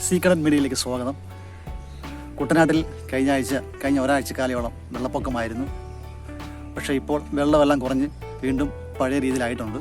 കടൻ മീഡിയയിലേക്ക് സ്വാഗതം. കുട്ടനാട്ടിൽ കഴിഞ്ഞ ഒരാഴ്ച കാലയോളം വെള്ളപ്പൊക്കമായിരുന്നു. പക്ഷേ ഇപ്പോൾ വെള്ളമെല്ലാം കുറഞ്ഞ് വീണ്ടും പഴയ രീതിയിലായിട്ടുണ്ട്.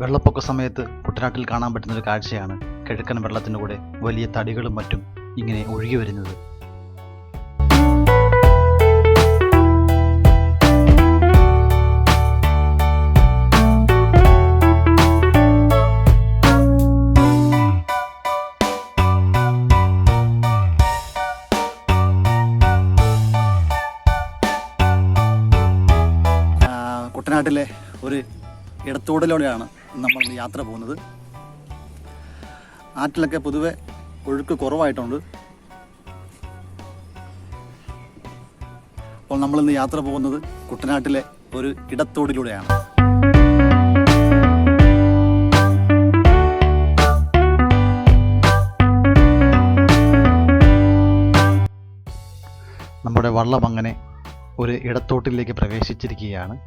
വെള്ളപ്പൊക്ക സമയത്ത് കുട്ടനാട്ടിൽ കാണാൻ പറ്റുന്നൊരു കാഴ്ചയാണ് കിഴക്കൻ വെള്ളത്തിൻ്റെ കൂടെ വലിയ തടികളും മറ്റും ഇങ്ങനെ ഒഴുകി വരുന്നത്. കുട്ടനാട്ടിലെ ഒരു ഇടത്തോടിലൂടെയാണ് നമ്മൾ യാത്ര പോകുന്നത്. ആറ്റിലൊക്കെ പൊതുവെ ഒഴുക്ക് കുറവായിട്ടുണ്ട്. അപ്പോൾ നമ്മളിന്ന് യാത്ര പോകുന്നത് കുട്ടനാട്ടിലെ ഒരു ഇടത്തോടിലൂടെയാണ്. നമ്മുടെ വള്ളം അങ്ങനെ ഒരു ഇടത്തോട്ടിലേക്ക് പ്രവേശിച്ചിരിക്കുകയാണ്.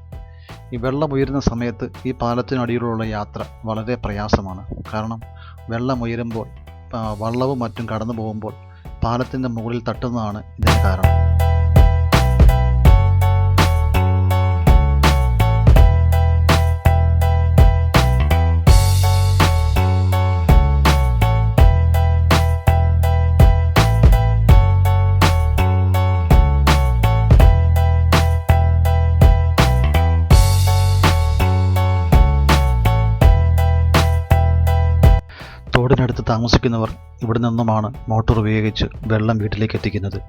ഈ വെള്ളം ഉയരുന്ന സമയത്ത് ഈ പാലത്തിനടിയിലുള്ള യാത്ര വളരെ പ്രയാസമാണ്. കാരണം വെള്ളം ഉയരുമ്പോൾ വള്ളവും മറ്റും കടന്നു പോകുമ്പോൾ പാലത്തിൻ്റെ മുകളിൽ തട്ടുന്നതാണ് ഇതിന് കാരണം. തോടിനടുത്ത് താമസിക്കുന്നവർ ഇവിടെ നിന്നുമാണ് മോട്ടോർ ഉപയോഗിച്ച് വെള്ളം വീട്ടിലേക്ക് എത്തിക്കുന്നത്.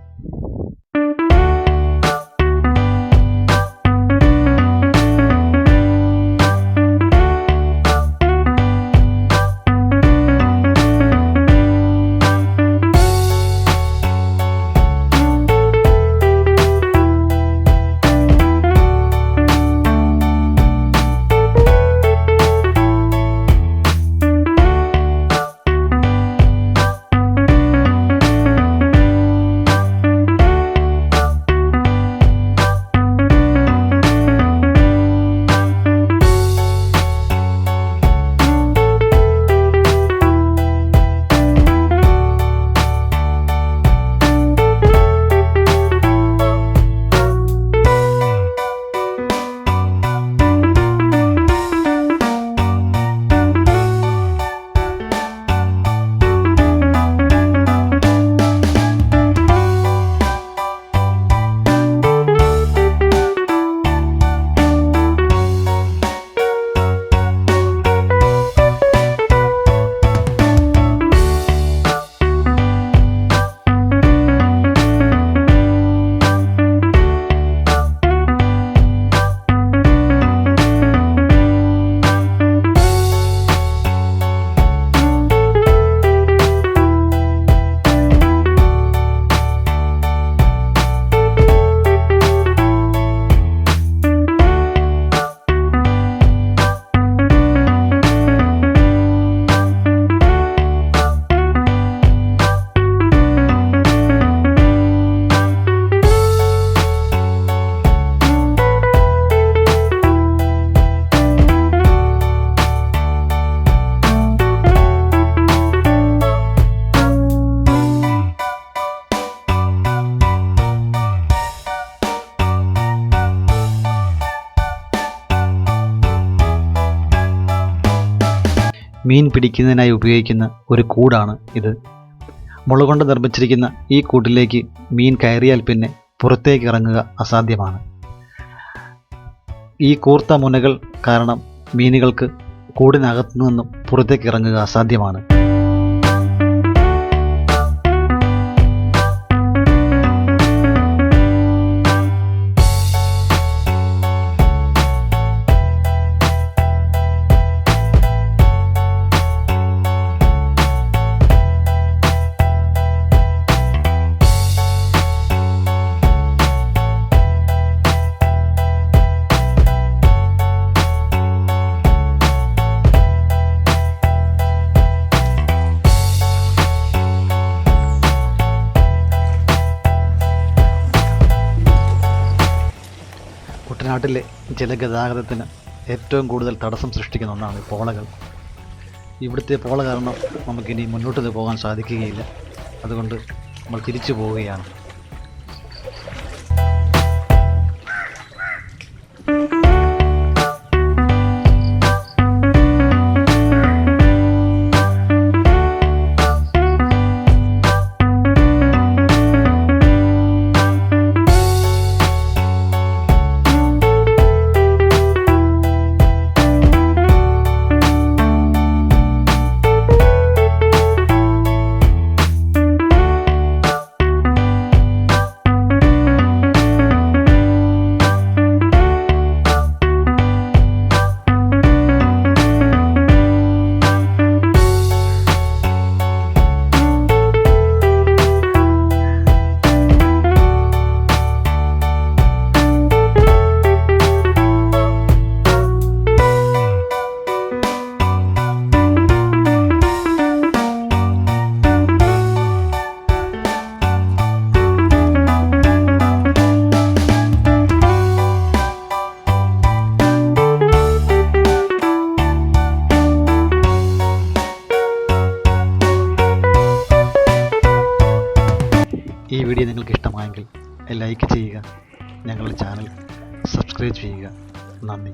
മീൻ പിടിക്കുന്നതിനായി ഉപയോഗിക്കുന്ന ഒരു കൂടാണ് ഇത്. മുള കൊണ്ട് നിർമ്മിച്ചിരിക്കുന്ന ഈ കൂട്ടിലേക്ക് മീൻ കയറിയാൽ പിന്നെ പുറത്തേക്ക് ഇറങ്ങുക അസാധ്യമാണ്. ഈ കൂർത്ത മുനകൾ കാരണം മീനുകൾക്ക് കൂടിനകത്തു നിന്നും പുറത്തേക്ക് ഇറങ്ങുക അസാധ്യമാണ്. കുട്ടനാട്ടിലെ ജലഗതാഗതത്തിന് ഏറ്റവും കൂടുതൽ തടസ്സം സൃഷ്ടിക്കുന്ന ഒന്നാണ് പോളകൾ. ഇവിടുത്തെ പോള കാരണം നമുക്കിനി മുന്നോട്ട് പോകാൻ സാധിക്കുകയില്ല. അതുകൊണ്ട് നമ്മൾ തിരിച്ചു പോവുകയാണ്. ഈ വീഡിയോ നിങ്ങൾക്ക് ഇഷ്ടമായെങ്കിൽ ലൈക്ക് ചെയ്യുക, ഞങ്ങളുടെ ചാനൽ സബ്സ്ക്രൈബ് ചെയ്യുക. നന്ദി.